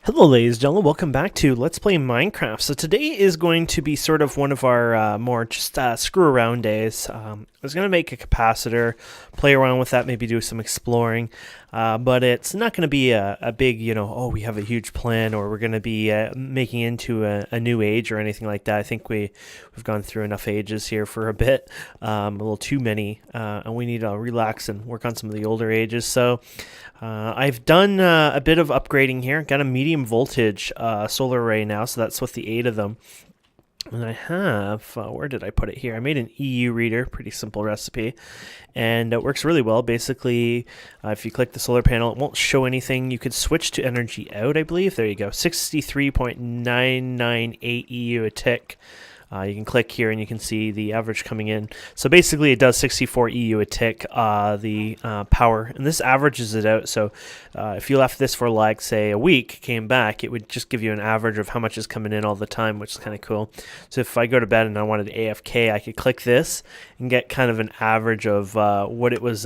Hello ladies and gentlemen, welcome back to Let's Play Minecraft. So today is going to be sort of one of our more just screw around days. I was going to make a capacitor, play around with that, maybe do some exploring, but it's not going to be a big, oh, we have a huge plan or we're going to be making into a new age or anything like that. I think we've gone through enough ages here for a bit, a little too many, and we need to relax and work on some of the older ages. So I've done a bit of upgrading here. Got a medium voltage solar array now, so that's with the 8 of them. And I have, where did I put it here? I made an EU reader, pretty simple recipe, and it works really well. Basically, if you click the solar panel, it won't show anything. You could switch to energy out, I believe. There you go, 63.998 EU a tick. You can click here and you can see the average coming in. So basically it does 64 EU a tick, the power, and this averages it out. So if you left this for like, say, a week, came back, it would just give you an average of how much is coming in all the time, which is kind of cool. So if I go to bed and I wanted AFK, I could click this and get kind of an average of what it was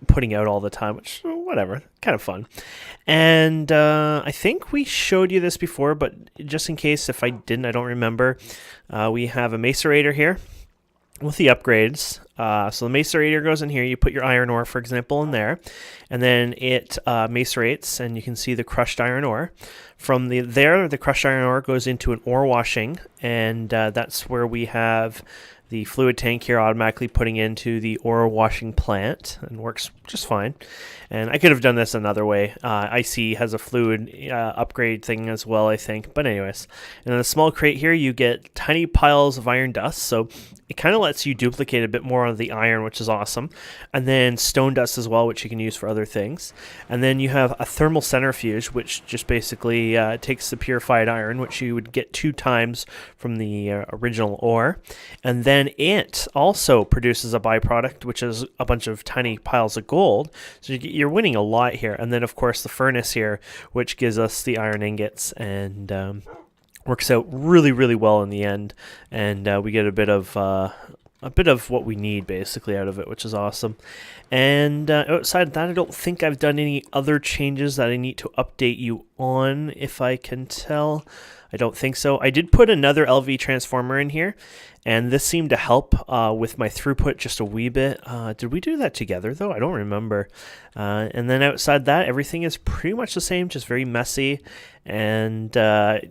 putting out all the time, which, whatever, kind of fun. And I think we showed you this before, but just in case if I didn't, I don't remember. We have a macerator here with the upgrades. So the macerator goes in here. You put your iron ore, for example, in there, and then it macerates, and you can see the crushed iron ore. From the crushed iron ore goes into an ore washing, and that's where we have the fluid tank here automatically putting into the ore washing plant, and works just fine. And I could have done this another way. IC has a fluid upgrade thing as well, I think. But anyways, in a small crate here, you get tiny piles of iron dust. So it kind of lets you duplicate a bit more of the iron, which is awesome. And then stone dust as well, which you can use for other things. And then you have a thermal centrifuge, which just basically takes the purified iron, which you would get 2 times from the original ore. And then it also produces a byproduct, which is a bunch of tiny piles of gold. So you're winning a lot here. And then, of course, the furnace here, which gives us the iron ingots, and works out really, really well in the end. And we get a bit of what we need basically out of it, which is awesome. And outside of that, I don't think I've done any other changes that I need to update you on, if I can tell. I don't think so. I did put another LV transformer in here, and this seemed to help with my throughput just a wee bit. Did we do that together, though? I don't remember. And then outside that, everything is pretty much the same, just very messy. And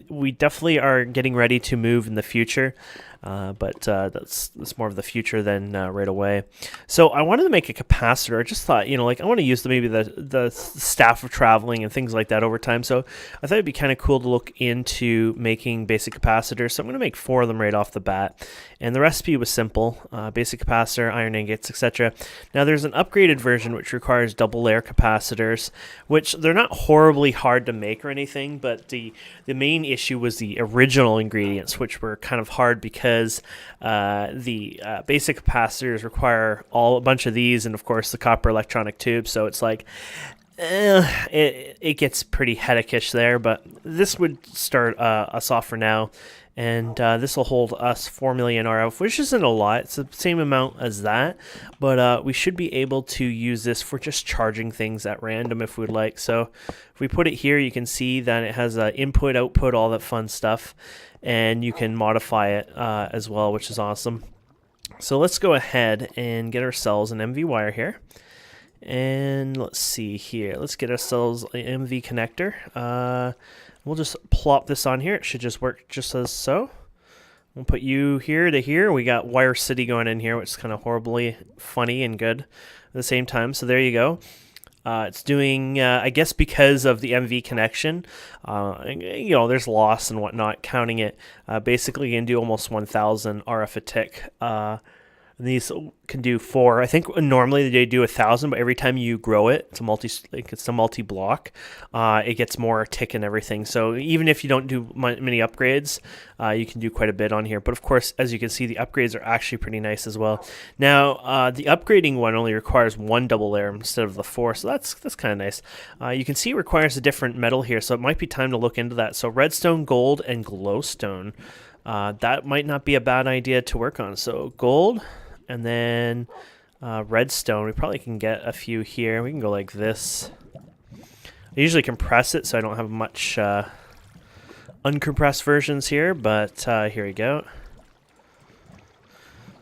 we definitely are getting ready to move in the future. But that's more of the future than right away. So I wanted to make a capacitor. I just thought, I want to use maybe the staff of traveling and things like that over time. So I thought it'd be kind of cool to look into making basic capacitors. So I'm going to make 4 of them right off the bat. And the recipe was simple: basic capacitor, iron ingots, etc. Now there's an upgraded version which requires double layer capacitors, which they're not horribly hard to make or anything, but the main issue was the original ingredients, which were kind of hard because the basic capacitors require a bunch of these, and of course the copper electronic tube. So it's like it gets pretty headaceish there, but this would start us off for now. And this will hold us 4 million RF, which isn't a lot. It's the same amount as that, but we should be able to use this for just charging things at random if we'd like. So if we put it here, you can see that it has input, output, all that fun stuff, and you can modify it as well, which is awesome. So let's go ahead and get ourselves an MV wire here. And let's see here. Let's get ourselves an MV connector. We'll just plop this on here. It should just work just as so. We'll put you here to here. We got Wire City going in here, which is kind of horribly funny and good at the same time. So there you go. It's doing, I guess because of the MV connection, there's loss and whatnot, counting it. Basically, you can do almost 1,000 RF a tick. These can do 4. I think normally they do 1,000, but every time you grow it, it's a multi-block. It gets more tick and everything. So even if you don't do many upgrades, you can do quite a bit on here. But of course, as you can see, the upgrades are actually pretty nice as well. Now, the upgrading one only requires 1 double layer instead of the 4, so that's kind of nice. You can see it requires a different metal here, so it might be time to look into that. So redstone, gold, and glowstone. That might not be a bad idea to work on. So gold. And then redstone, we probably can get a few here. We can go like this. I usually compress it so I don't have much uncompressed versions here, but here we go.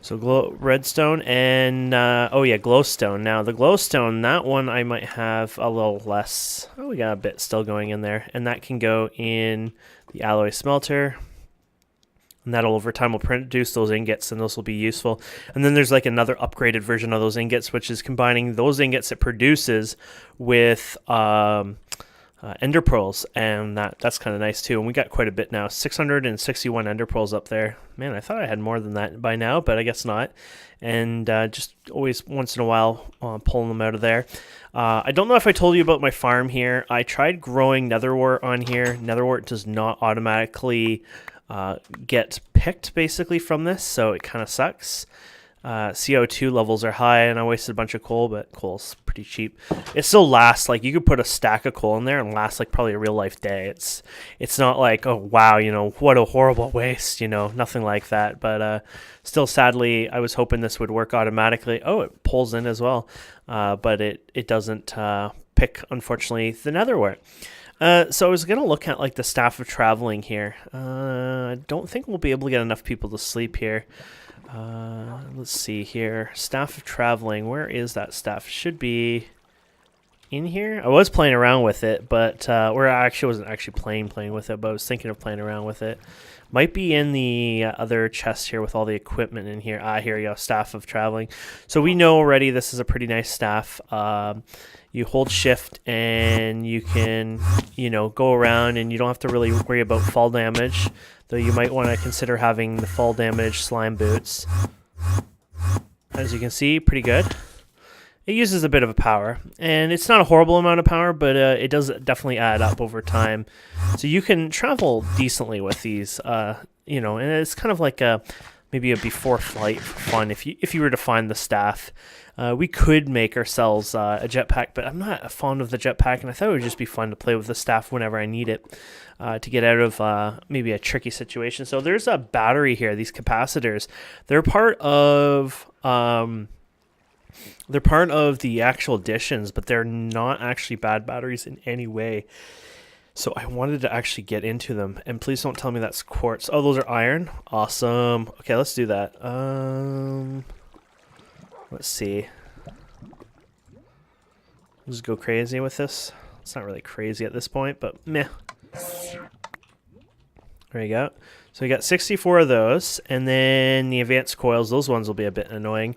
So redstone and oh yeah, glowstone. Now the glowstone, that one I might have a little less. Oh, we got a bit still going in there, and that can go in the alloy smelter. And that'll over time will produce those ingots, and those will be useful. And then there's like another upgraded version of those ingots, which is combining those ingots it produces with ender pearls, and that's kind of nice too. And we got quite a bit now, 661 ender pearls up there. Man, I thought I had more than that by now, but I guess not. And just always once in a while pulling them out of there. I don't know if I told you about my farm here. I tried growing netherwort on here. Netherwort does not automatically get picked basically from this, so it kind of sucks. CO2 levels are high, and I wasted a bunch of coal, but coal's pretty cheap. It still lasts, like you could put a stack of coal in there and last like probably a real life day. It's not like, oh wow, you know, what a horrible waste, you know, nothing like that. But still, sadly, I was hoping this would work automatically. Oh, it pulls in as well, but it doesn't pick, unfortunately, the netherwort. So I was going to look at like the Staff of Traveling here. I don't think we'll be able to get enough people to sleep here. Let's see here. Staff of Traveling. Where is that staff? Should be in here. I was playing around with it, but or I actually wasn't actually playing with it, but I was thinking of playing around with it. Might be in the other chest here with all the equipment in here. Here you go. Staff of Traveling. So we know already this is a pretty nice staff. You hold shift and you can, you know, go around, and you don't have to really worry about fall damage, though you might want to consider having the fall damage slime boots. As you can see, pretty good. It uses a bit of a power, and it's not a horrible amount of power, but it does definitely add up over time. So you can travel decently with these, you know, and it's kind of like maybe a before flight fun if you were to find the staff. We could make ourselves a jetpack, but I'm not fond of the jetpack, and I thought it would just be fun to play with the staff whenever I need it to get out of maybe a tricky situation. So there's a battery here, these capacitors. They're part of the actual additions, but they're not actually bad batteries in any way. So I wanted to actually get into them, and please don't tell me that's quartz. Oh, those are iron? Awesome. Okay, let's do that. Let's see. Just go crazy with this. It's not really crazy at this point, but meh. There you go. So we got 64 of those, and then the advanced coils. Those ones will be a bit annoying.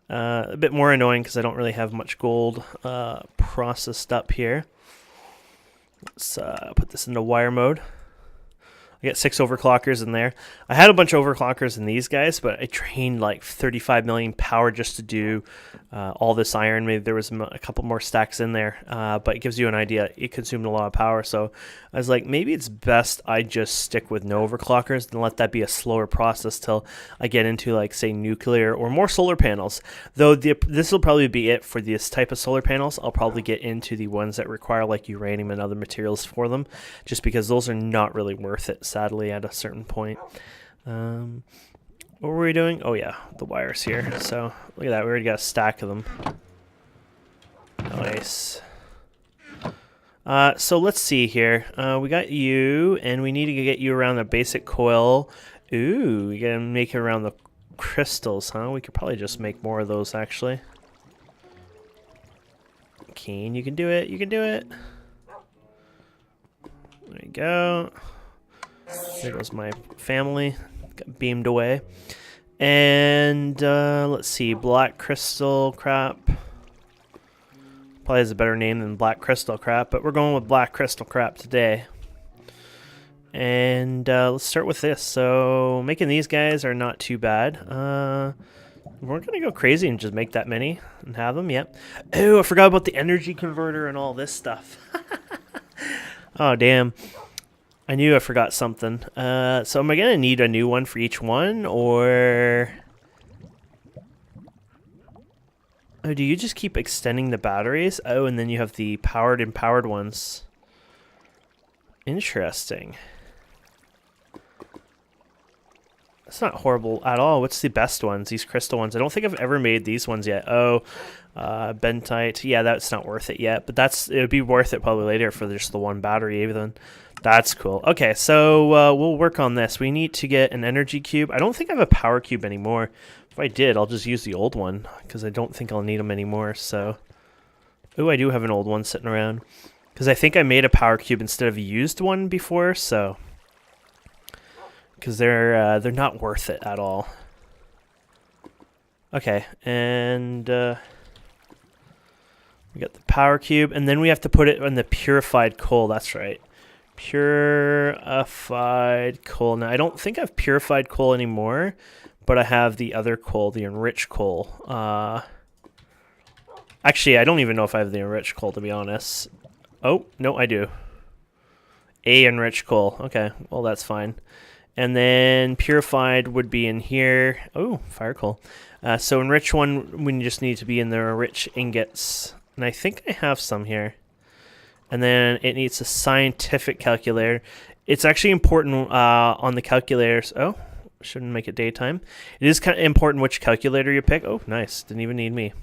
A bit more annoying because I don't really have much gold processed up here. Let's put this into wire mode. I got 6 overclockers in there. I had a bunch of overclockers in these guys, but I drained like 35 million power just to do all this iron. Maybe there was a couple more stacks in there, but it gives you an idea. It consumed a lot of power, so I was like, maybe it's best I just stick with no overclockers and let that be a slower process till I get into, like, say, nuclear or more solar panels. Though this will probably be it for this type of solar panels. I'll probably get into the ones that require like uranium and other materials for them, just because those are not really worth it, sadly, at a certain point. What were we doing? Oh yeah, the wires here. So look at that, we already got a stack of them. Nice. So let's see here. We got you, and we need to get you around the basic coil. Ooh, we gotta make it around the crystals, huh? We could probably just make more of those, actually. Keen, you can do it. You can do it. There you go. There goes my family. Got beamed away. And let's see, black crystal crap. Probably has a better name than black crystal crap, but we're going with black crystal crap today. And let's start with this. So making these guys are not too bad. We're gonna go crazy and just make that many and have them. Yep. Oh, I forgot about the energy converter and all this stuff. Oh damn. I knew I forgot something. So am I going to need a new one for each one, or... Oh, do you just keep extending the batteries? Oh, and then you have the powered and powered ones. Interesting. That's not horrible at all. What's the best ones? These crystal ones. I don't think I've ever made these ones yet. Oh, bentite. Yeah, that's not worth it yet, but it would be worth it probably later for just the one battery even. That's cool. Okay, so we'll work on this. We need to get an energy cube. I don't think I have a power cube anymore. If I did, I'll just use the old one because I don't think I'll need them anymore. So, oh, I do have an old one sitting around because I think I made a power cube instead of used one before. So, because they're not worth it at all. Okay, and we got the power cube, and then we have to put it in the purified coal. That's right. Purified coal. Now, I don't think I have purified coal anymore, but I have the other coal, the enriched coal. Actually, I don't even know if I have the enriched coal, to be honest. Oh, no, I do. A enriched coal. Okay, well, that's fine. And then purified would be in here. Oh, fire coal. So enriched one, we just need to be in the rich ingots. And I think I have some here. And then it needs a scientific calculator. It's actually important on the calculators. Oh, shouldn't make it daytime. It is kind of important which calculator you pick. Oh, nice. Didn't even need me.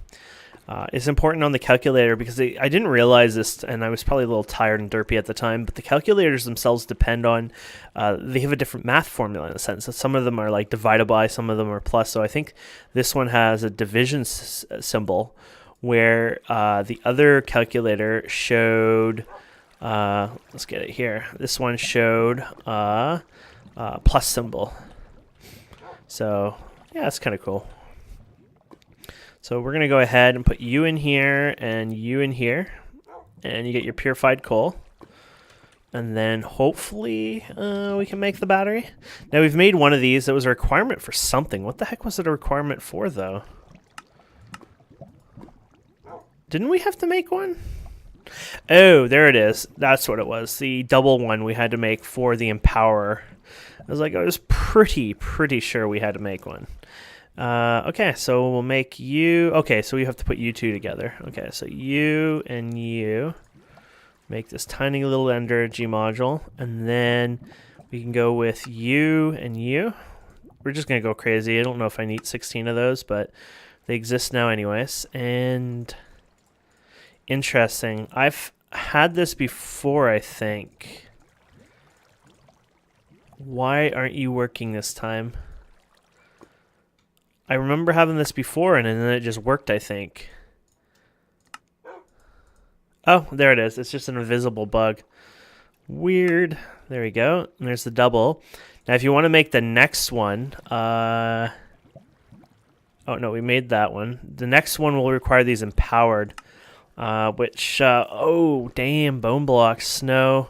It's important on the calculator because I didn't realize this, and I was probably a little tired and derpy at the time, but the calculators themselves depend on, they have a different math formula in a sense. So some of them are like divided by, some of them are plus. So I think this one has a division symbol, where the other calculator showed, let's get it here. This one showed plus symbol. So yeah, that's kind of cool. So we're going to go ahead and put you in here and you in here. And you get your purified coal. And then hopefully we can make the battery. Now we've made one of these. That was a requirement for something. What the heck was it a requirement for, though? Didn't we have to make one? Oh, there it is. That's what it was. The double one we had to make for the Empower. I was pretty sure we had to make one. Okay, so we'll make you... Okay, so we have to put you two together. Okay, so you and you make this tiny little energy module, and then we can go with you and you. We're just going to go crazy. I don't know if I need 16 of those, but they exist now anyways. And interesting. I've had this before, I think. Why aren't you working this time? I remember having this before, and then it just worked, I think. Oh, there it is. It's just an invisible bug. Weird. There we go. And there's the double. Now, if you want to make the next one... oh, no, we made that one. The next one will require these empowered, which... oh, damn. Bone blocks. Snow.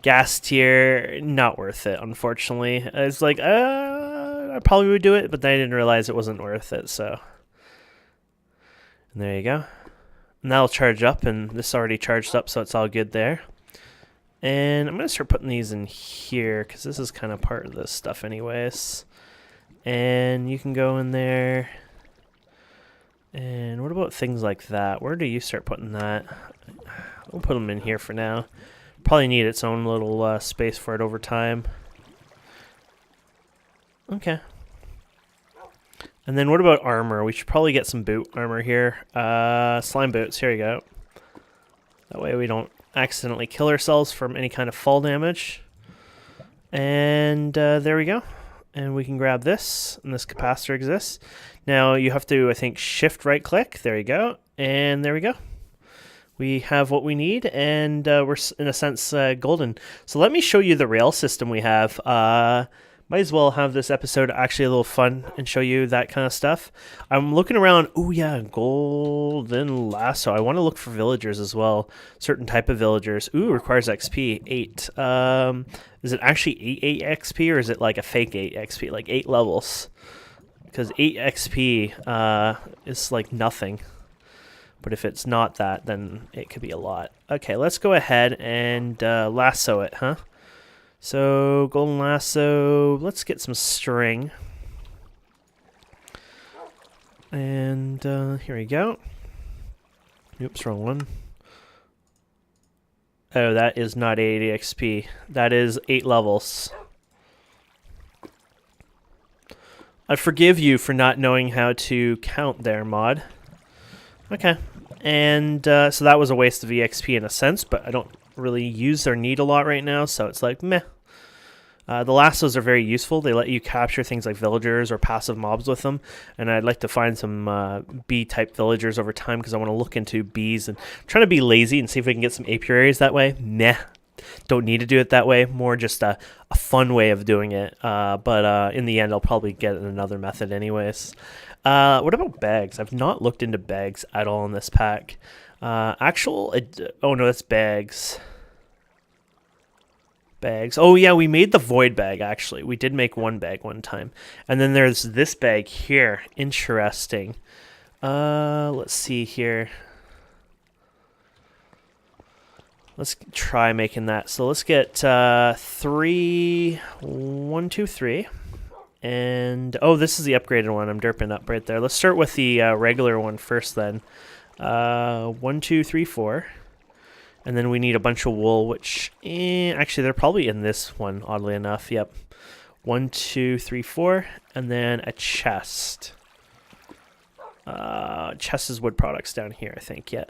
Gas tier. Not worth it, unfortunately. It's like, I probably would do it, but then I didn't realize it wasn't worth it, so. And there you go. And that'll charge up, and this already charged up, so it's all good there. And I'm going to start putting these in here, because this is kind of part of this stuff anyways. And you can go in there. And what about things like that? Where do you start putting that? We'll put them in here for now. Probably need its own little space for it over time. Okay. And then what about armor? We should probably get some boot armor here. Slime boots, here you go. That way we don't accidentally kill ourselves from any kind of fall damage. And there we go. And we can grab this, and this capacitor exists. Now you have to, I think, shift right click. There you go. And there we go. We have what we need, and we're, in a sense, golden. So let me show you the rail system we have. Might as well have this episode actually a little fun and show you that kind of stuff. I'm looking around. Oh, yeah, golden lasso. I want to look for villagers as well. Certain type of villagers. Ooh, requires XP. 8. Is it actually 8 XP, or is it like a fake 8 XP? Like 8 levels. Because 8 XP is like nothing. But if it's not that, then it could be a lot. Okay, let's go ahead and lasso it, huh? So, golden lasso, let's get some string. And here we go. Oops, wrong one. Oh, that is not 80 XP. That is 8 levels. I forgive you for not knowing how to count there, mod. Okay. And so that was a waste of EXP in a sense, but I don't really use or need a lot right now, so it's like meh. The lassos are very useful. They let you capture things like villagers or passive mobs with them, and I'd like to find some bee-type villagers over time because I want to look into bees and trying to be lazy and see if we can get some apiaries that way. Meh. Don't need to do it that way. More just a fun way of doing it. But in the end, I'll probably get another method anyways. What about bags? I've not looked into bags at all in this pack. Oh no, that's bags. Bags. Oh yeah, we made the void bag actually. We did make one bag one time. And then there's this bag here. Interesting. Let's see here. Let's try making that. So let's get 3, 1, 2, 3. And oh, this is the upgraded one. I'm derping up right there. Let's start with the regular one first then. 1, 2, 3, 4. And then we need a bunch of wool, which actually they're probably in this one, oddly enough. Yep. 1, 2, 3, 4. And then a chest. Chest is wood products down here, I think. Yeah.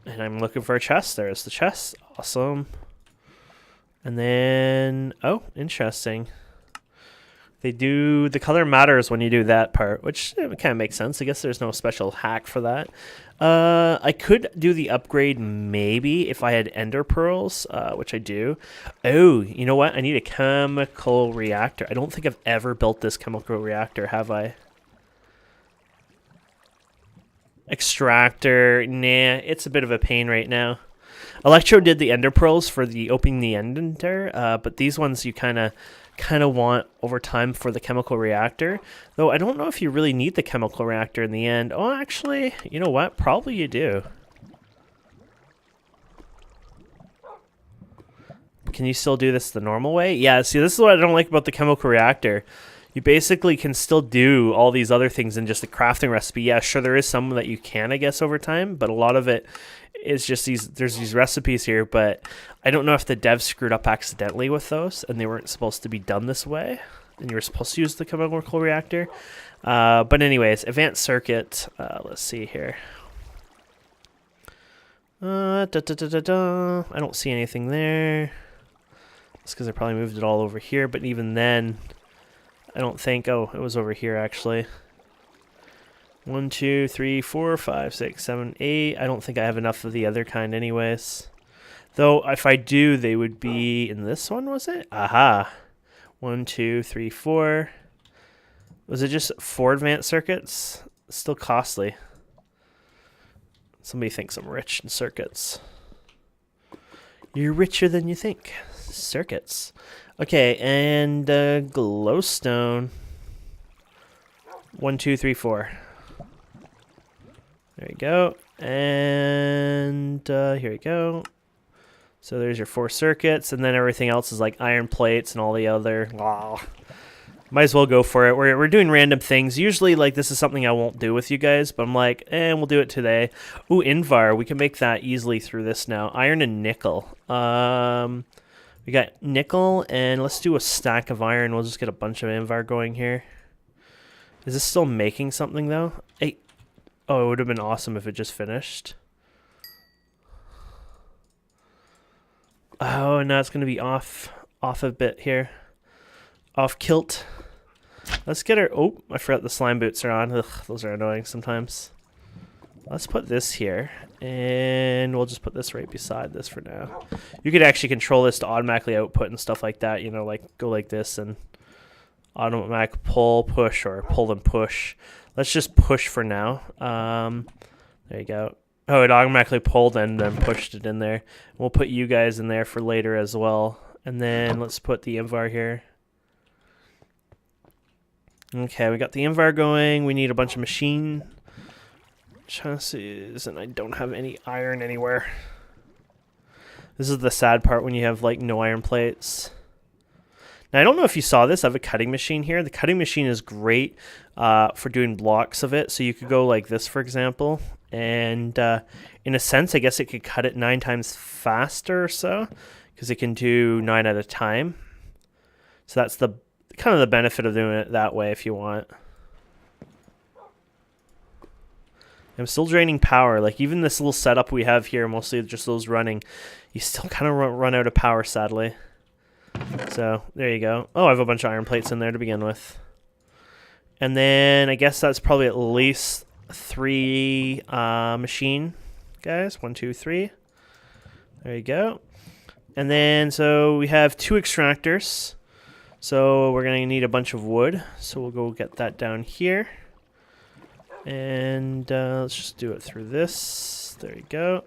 And I'm looking for a chest. There's the chest. Awesome. And then, oh, interesting. The color matters when you do that part, which kind of makes sense. I guess there's no special hack for that. I could do the upgrade maybe if I had ender pearls, which I do. Oh, you know what? I need a chemical reactor. I don't think I've ever built this chemical reactor, have I? Extractor, nah, it's a bit of a pain right now. Electro did the ender pearls for the opening the ender, but these ones you kind of want over time for the chemical reactor. Though I don't know if you really need the chemical reactor in the end. Oh, actually, you know what? Probably you do. Can you still do this the normal way? Yeah, see, this is what I don't like about the chemical reactor. You basically can still do all these other things in just a crafting recipe. Yeah, sure, there is some that you can, I guess, over time, but a lot of it is just there's these recipes here, but I don't know if the devs screwed up accidentally with those, and they weren't supposed to be done this way, and you were supposed to use the chemical reactor. But anyways, advanced circuit, let's see here. I don't see anything there. It's because I probably moved it all over here, but even then, I don't think... Oh, it was over here, actually. 1, 2, 3, 4, 5, 6, 7, 8. I don't think I have enough of the other kind anyways. Though, if I do, they would be in this one, was it? Aha. 1, 2, 3, 4. Was it just 4 advanced circuits? Still costly. Somebody thinks I'm rich in circuits. You're richer than you think. Circuits. Okay, and glowstone. 1, 2, 3, 4. There you go. And here we go. So there's your 4 circuits, and then everything else is like iron plates and all the other. Wow. Might as well go for it. We're doing random things. Usually, like, this is something I won't do with you guys, but I'm like, we'll do it today. Ooh, Invar. We can make that easily through this now. Iron and nickel. We got nickel, and let's do a stack of iron. We'll just get a bunch of Invar going here. Is this still making something, though? Hey. Oh, it would have been awesome if it just finished. Oh, now it's going to be off a bit here. Off kilt. Let's get our... Oh, I forgot the slime boots are on. Ugh, those are annoying sometimes. Let's put this here, and we'll just put this right beside this for now. You could actually control this to automatically output and stuff like that, you know, like go like this and automatic pull, push, or pull and push. Let's just push for now. There you go. Oh, it automatically pulled and then pushed it in there. We'll put you guys in there for later as well. And then let's put the Invar here. Okay, we got the Invar going. We need a bunch of machine chassis, and I don't have any iron anywhere. This is the sad part when you have like no iron plates. Now I don't know if you saw this. I have a cutting machine here. The cutting machine is great for doing blocks of it. So you could go like this, for example, and in a sense, I guess it could cut it 9 times faster or so, because it can do 9 at a time. So that's the kind of the benefit of doing it that way if you want. I'm still draining power. Like, even this little setup we have here, mostly just those running, you still kind of run out of power, sadly. So, there you go. Oh, I have a bunch of iron plates in there to begin with. And then I guess that's probably at least 3 machine guys. 1, 2, 3. There you go. And then, so we have 2 extractors. So we're going to need a bunch of wood. So we'll go get that down here. And let's just do it through this. There you go.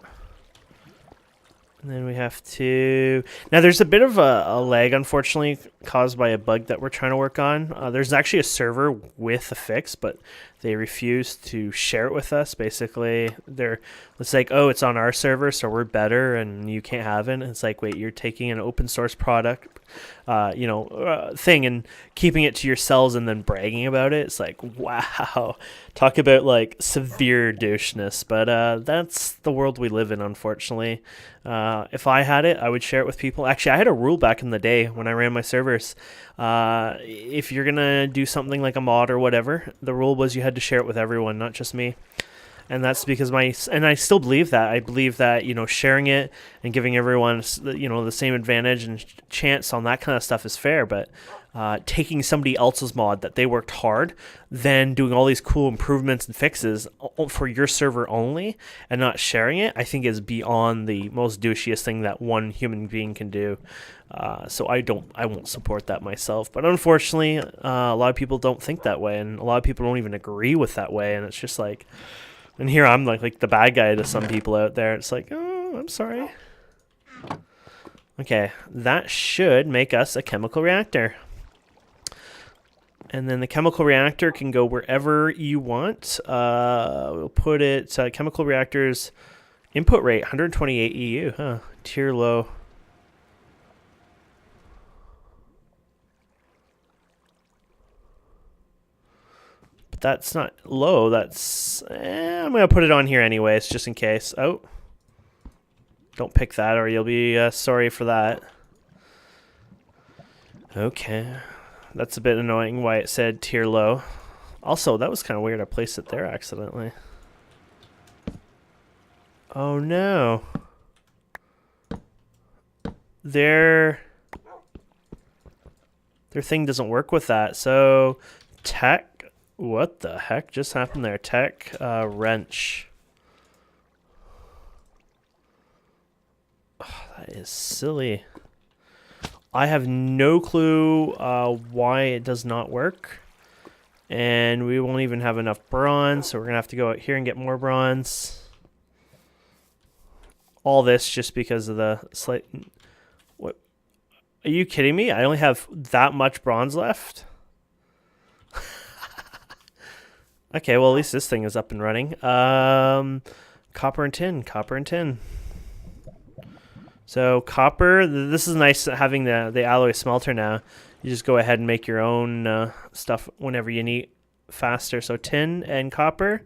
And then we have to... Now, there's a bit of a lag, unfortunately, caused by a bug that we're trying to work on. There's actually a server with a fix, but they refuse to share it with us. Basically, it's like, oh, it's on our server, so we're better, and you can't have it. And it's like, wait, you're taking an open source product, thing and keeping it to yourselves and then bragging about it. It's like, wow. Talk about, like, severe doucheness. But that's the world we live in, unfortunately. If I had it, I would share it with people. Actually, I had a rule back in the day when I ran my servers. If you're going to do something like a mod or whatever, the rule was you had to share it with everyone, not just me. And that's because and I still believe that. I believe that, sharing it and giving everyone, the same advantage and chance on that kind of stuff is fair. But taking somebody else's mod that they worked hard, then doing all these cool improvements and fixes for your server only and not sharing it, I think is beyond the most douchiest thing that one human being can do. So I won't support that myself. But unfortunately, a lot of people don't think that way, and a lot of people don't even agree with that way. And it's just like... And here I'm like the bad guy to some people out there. It's like, oh, I'm sorry. Okay, that should make us a chemical reactor. And then the chemical reactor can go wherever you want. We'll put it, chemical reactors input rate, 128 EU, huh? Tier low. That's not low. That's... I'm going to put it on here anyways, just in case. Oh. Don't pick that or you'll be sorry for that. Okay. That's a bit annoying why it said tier low. Also, that was kind of weird. I placed it there accidentally. Oh, no. Their thing doesn't work with that. So, tech... What the heck just happened there? Tech wrench. Oh, that is silly. I have no clue why it does not work. And we won't even have enough bronze, so we're going to have to go out here and get more bronze. All this just because of the slight... What? Are you kidding me? I only have that much bronze left? Okay, well, at least this thing is up and running. Copper and tin. So copper, this is nice having the alloy smelter now. You just go ahead and make your own stuff whenever you need faster. So tin and copper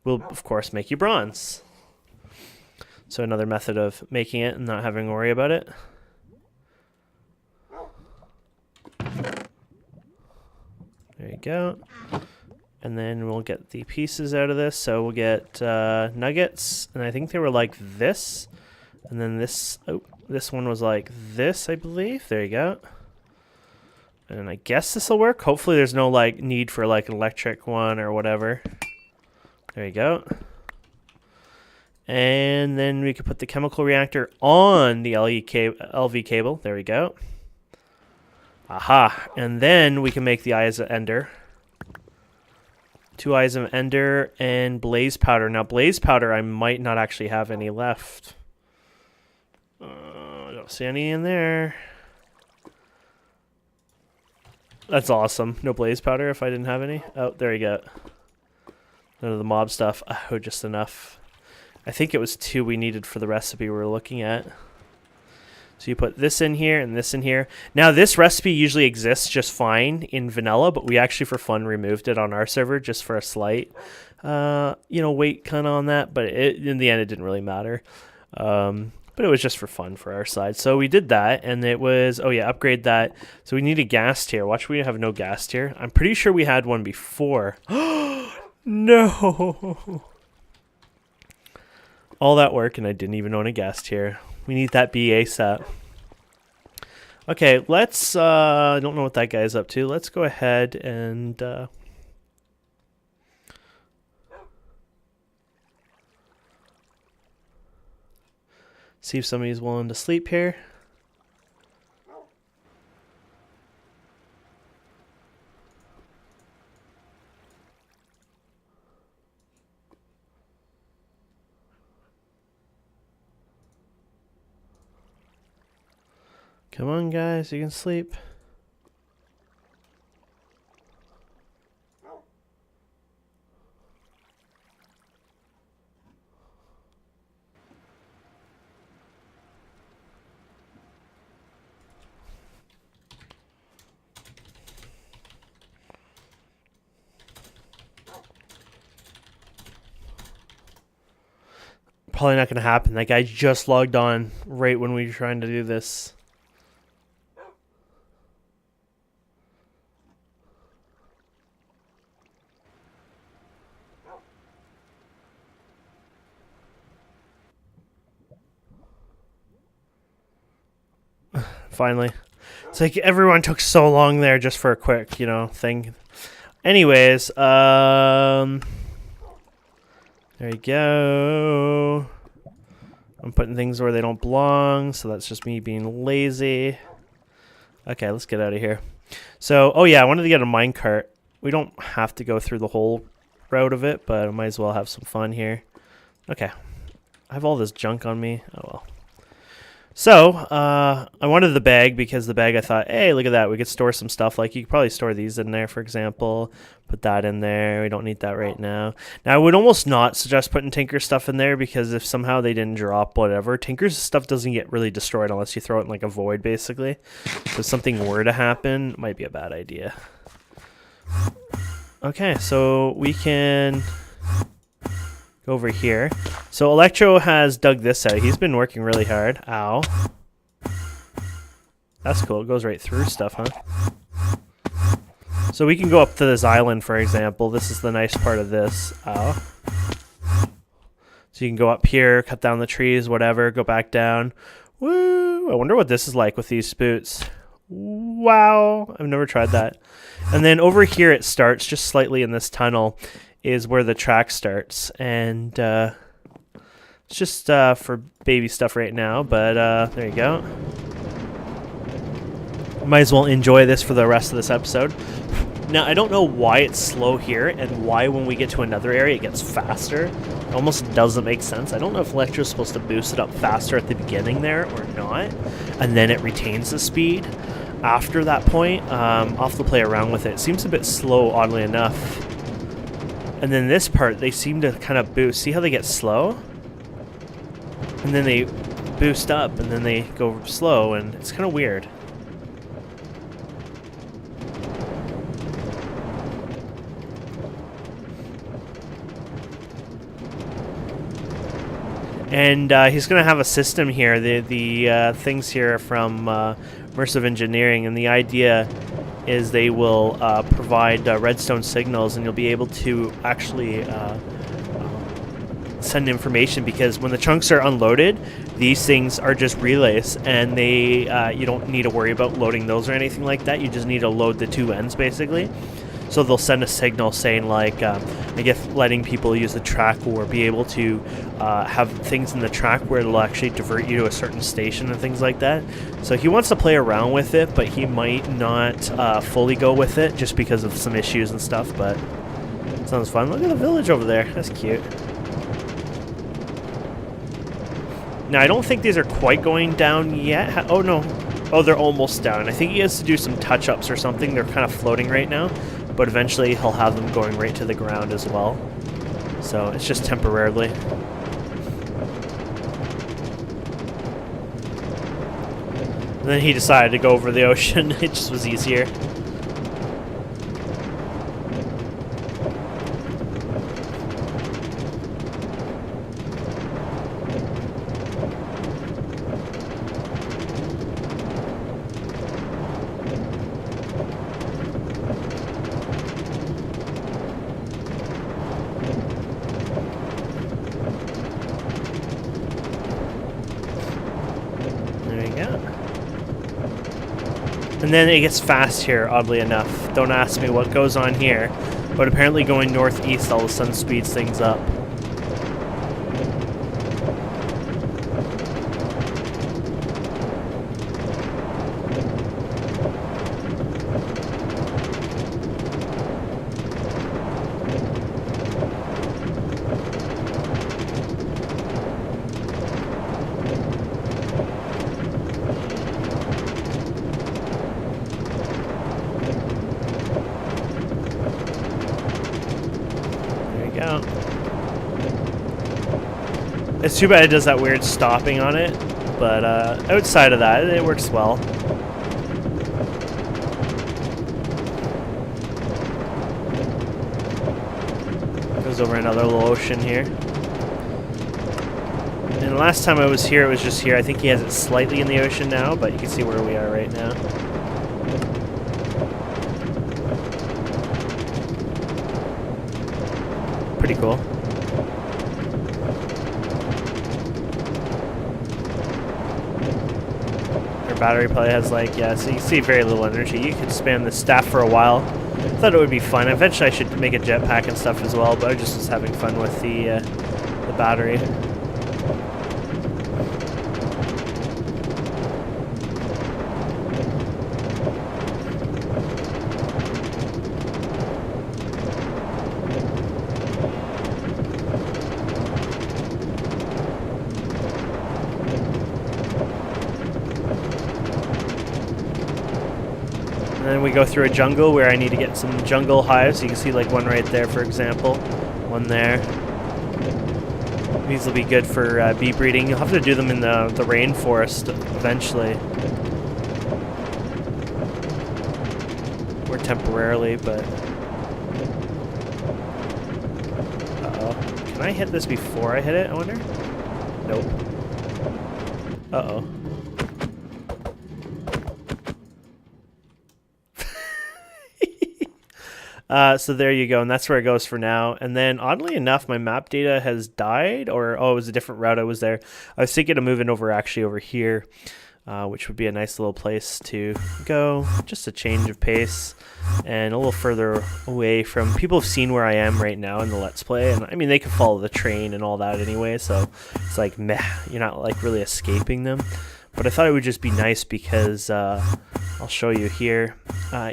will, of course, make you bronze. So another method of making it and not having to worry about it. There you go. And then we'll get the pieces out of this. So we'll get nuggets. And I think they were like this. And then this one was like this, I believe. There you go. And I guess this will work. Hopefully there's no like need for like an electric one or whatever. There you go. And then we could put the chemical reactor on the LV cable. There we go. Aha. And then we can make the Eyes of Ender. 2 Eyes of Ender and blaze powder. Now, blaze powder, I might not actually have any left. I don't see any in there. That's awesome. No blaze powder if I didn't have any. Oh, there you go. None of the mob stuff. Oh, just enough. I think it was 2 we needed for the recipe we were looking at. So you put this in here and this in here. Now, this recipe usually exists just fine in vanilla, but we actually, for fun, removed it on our server just for a slight, weight kind of on that. But in the end, it didn't really matter. But it was just for fun for our side. So we did that, and it was, oh yeah, upgrade that. So we need a gas tier. Watch, we have no gas tier. I'm pretty sure we had one before. No! All that work and I didn't even own a guest here. We need that BA set. Okay, let's, I don't know what that guy's up to. Let's go ahead and, see if somebody's willing to sleep here. Come on, guys, you can sleep. Probably not going to happen. That guy just logged on right when we were trying to do this. Finally. It's like everyone took so long there just for a quick, you know, thing. Anyways, there you go. I'm putting things where they don't belong, so that's just me being lazy. Okay, let's get out of here. So, oh yeah, I wanted to get a minecart. We don't have to go through the whole route of it, but I might as well have some fun here. Okay. I have all this junk on me. Oh well. So, I wanted the bag because the bag I thought, hey, look at that. We could store some stuff. Like, you could probably store these in there, for example. Put that in there. We don't need that right now. Now, I would almost not suggest putting Tinker's stuff in there because if somehow they didn't drop whatever, Tinker's stuff doesn't get really destroyed unless you throw it in, like, a void, basically. So if something were to happen, it might be a bad idea. Okay, so we can over here. So Electro has dug this out. He's been working really hard. Ow. That's cool. It goes right through stuff, huh? So we can go up to this island, for example. This is the nice part of this. Ow. So you can go up here, cut down the trees, whatever, go back down. Woo! I wonder what this is like with these boots. Wow. I've never tried that. And then over here it starts just slightly in this tunnel is where the track starts, and it's just for baby stuff right now, but there you go. Might as well enjoy this for the rest of this episode. Now, I don't know why it's slow here, and why when we get to another area it gets faster. It almost doesn't make sense. I don't know if Electro's supposed to boost it up faster at the beginning there or not, and then it retains the speed. After that point, I'll have to play around with it. It seems a bit slow, oddly enough. And then this part, they seem to kind of boost. See how they get slow? And then they boost up, and then they go slow, and it's kind of weird. And he's going to have a system here. The things here are from Immersive Engineering, and the idea is they will provide redstone signals, and you'll be able to actually send information, because when the chunks are unloaded, these things are just relays, and they you don't need to worry about loading those or anything like that. You just need to load the two ends, basically. So they'll send a signal saying, like, I guess letting people use the track or be able to have things in the track where it'll actually divert you to a certain station and things like that. So he wants to play around with it, but he might not fully go with it just because of some issues and stuff, but it sounds fun. Look at the village over there. That's cute. Now, I don't think these are quite going down yet. Oh, no. Oh, they're almost down. I think he has to do some touch-ups or something. They're kind of floating right now, but eventually he'll have them going right to the ground as well. So it's just temporarily. And then he decided to go over the ocean. It just was easier. Yeah. And then it gets fast here, oddly enough. Don't ask me what goes on here, but apparently going northeast all of a sudden speeds things up. Go. It's too bad it does that weird stopping on it, but outside of that, it works well. Goes over another little ocean here. And the last time I was here, it was just here. I think he has it slightly in the ocean now, but you can see where we are right now. Pretty cool. Our battery probably has like, yeah, so you can see very little energy. You could spam the staff for a while. I thought it would be fun. Eventually I should make a jetpack and stuff as well, but I just was having fun with the battery. And then we go through a jungle where I need to get some jungle hives. You can see like one right there, for example. One there. These will be good for bee breeding. You'll have to do them in the rainforest eventually. Or temporarily, but... Uh-oh. Can I hit this before I hit it, I wonder? Nope. Uh-oh. So there you go, and that's where it goes for now. And then, oddly enough, my map data has died, or, oh, it was a different route I was there. I was thinking of moving over, actually, over here, which would be a nice little place to go. Just a change of pace, and a little further away from... People have seen where I am right now in the Let's Play, and, I mean, they can follow the train and all that anyway, so it's like, meh, you're not, like, really escaping them. But I thought it would just be nice because I'll show you here.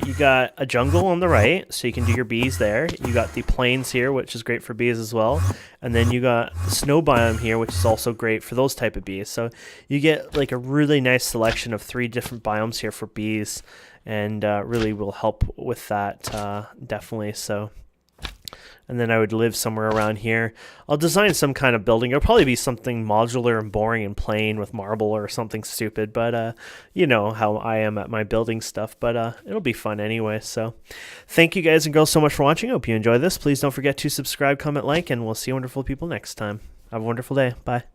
You got a jungle on the right, so you can do your bees there. You got the plains here, which is great for bees as well. And then you got the snow biome here, which is also great for those type of bees. So you get like a really nice selection of 3 different biomes here for bees, and really will help with that definitely. So. And then I would live somewhere around here. I'll design some kind of building. It'll probably be something modular and boring and plain with marble or something stupid. But you know how I am at my building stuff. But it'll be fun anyway. So thank you guys and girls so much for watching. I hope you enjoyed this. Please don't forget to subscribe, comment, like, and we'll see you wonderful people next time. Have a wonderful day. Bye.